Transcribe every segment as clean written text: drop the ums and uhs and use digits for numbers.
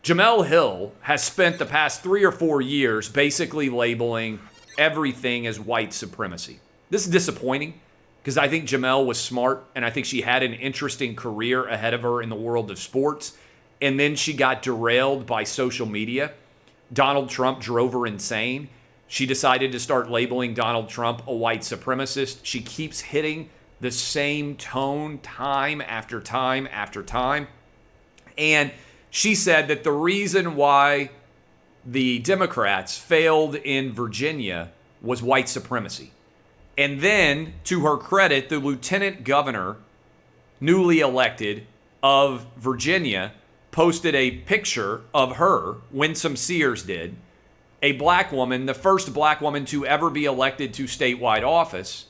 Jemele Hill has spent the past 3 or 4 years basically labeling everything as white supremacy. This is disappointing because I think Jemele was smart and I think she had an interesting career ahead of her in the world of sports. And then she got derailed by social media. Donald Trump drove her insane. She decided to start labeling Donald Trump a white supremacist. She keeps hitting the same tone time after time after time. And she said that the reason why the Democrats failed in Virginia was white supremacy. And then, to her credit, the lieutenant governor, newly elected, of Virginia posted a picture of her, Winsome Sears did, a black woman, the first black woman to ever be elected to statewide office,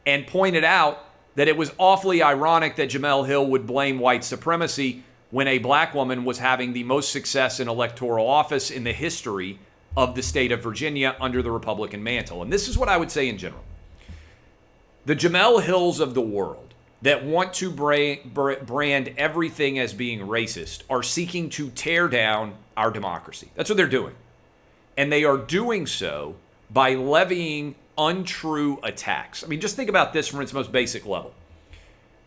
and pointed out that it was awfully ironic that Jemele Hill would blame white supremacy when a black woman was having the most success in electoral office in the history of the state of Virginia under the Republican mantle. And this is what I would say in general. The Jemele Hills of the world that want to brand everything as being racist are seeking to tear down our democracy. That's what they're doing. And they are doing so by levying untrue attacks. I mean, just think about this from its most basic level.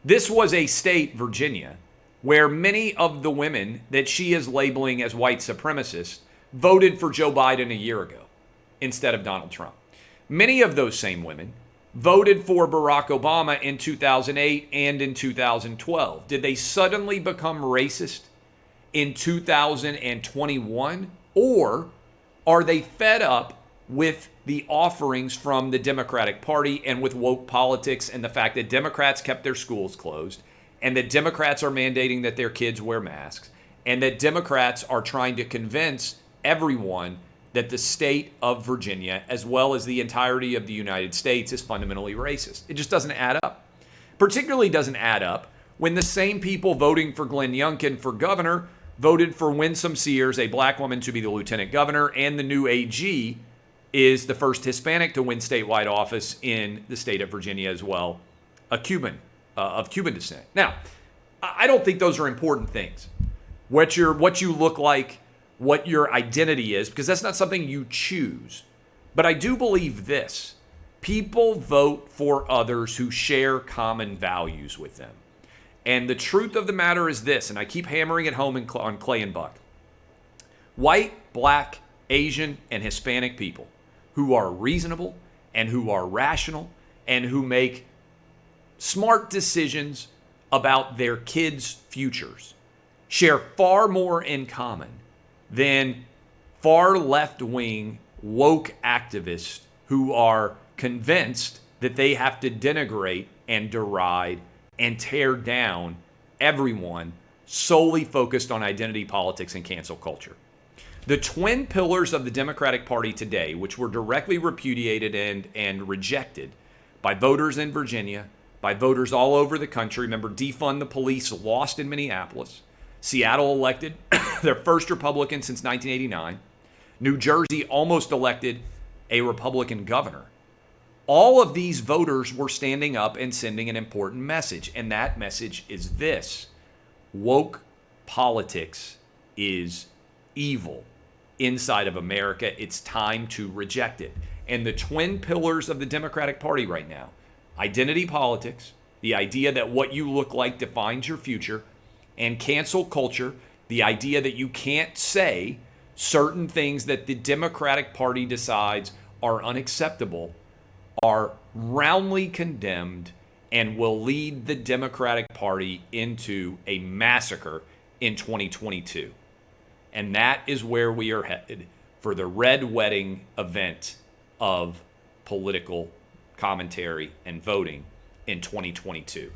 This was a state, Virginia, where many of the women that she is labeling as white supremacists voted for Joe Biden a year ago instead of Donald Trump. Many of those same women voted for Barack Obama in 2008 and in 2012. Did they suddenly become racist in 2021? Or are they fed up with the offerings from the Democratic Party and with woke politics and the fact that Democrats kept their schools closed and that Democrats are mandating that their kids wear masks and that Democrats are trying to convince everyone that the state of Virginia, as well as the entirety of the United States, is fundamentally racist? It just doesn't add up. Particularly doesn't add up when the same people voting for Glenn Youngkin for governor voted for Winsome Sears, a black woman, to be the lieutenant governor, and the new AG is the first Hispanic to win statewide office in the state of Virginia as well, a Cuban, of Cuban descent. Now, I don't think those are important things. What you look like, what your identity is, because that's not something you choose. But I do believe this. People vote for others who share common values with them. And the truth of the matter is this, and I keep hammering it home on Clay and Buck. White, black, Asian, and Hispanic people who are reasonable and who are rational and who make smart decisions about their kids' futures share far more in common than far left-wing woke activists who are convinced that they have to denigrate and deride and tear down everyone solely focused on identity politics and cancel culture. The twin pillars of the Democratic Party today, which were directly repudiated and rejected by voters in Virginia, by voters all over the country. Remember, defund the police lost in Minneapolis. Seattle elected their first Republican since 1989. New Jersey almost elected a Republican governor. All of these voters were standing up and sending an important message, and that message is this: woke politics is evil inside of America. It's time to reject it. And the twin pillars of the Democratic Party right now, identity politics, the idea that what you look like defines your future, and cancel culture, the idea that you can't say certain things that the Democratic Party decides are unacceptable, are roundly condemned and will lead the Democratic Party into a massacre in 2022. And that is where we are headed for the red wedding event of political commentary and voting in 2022.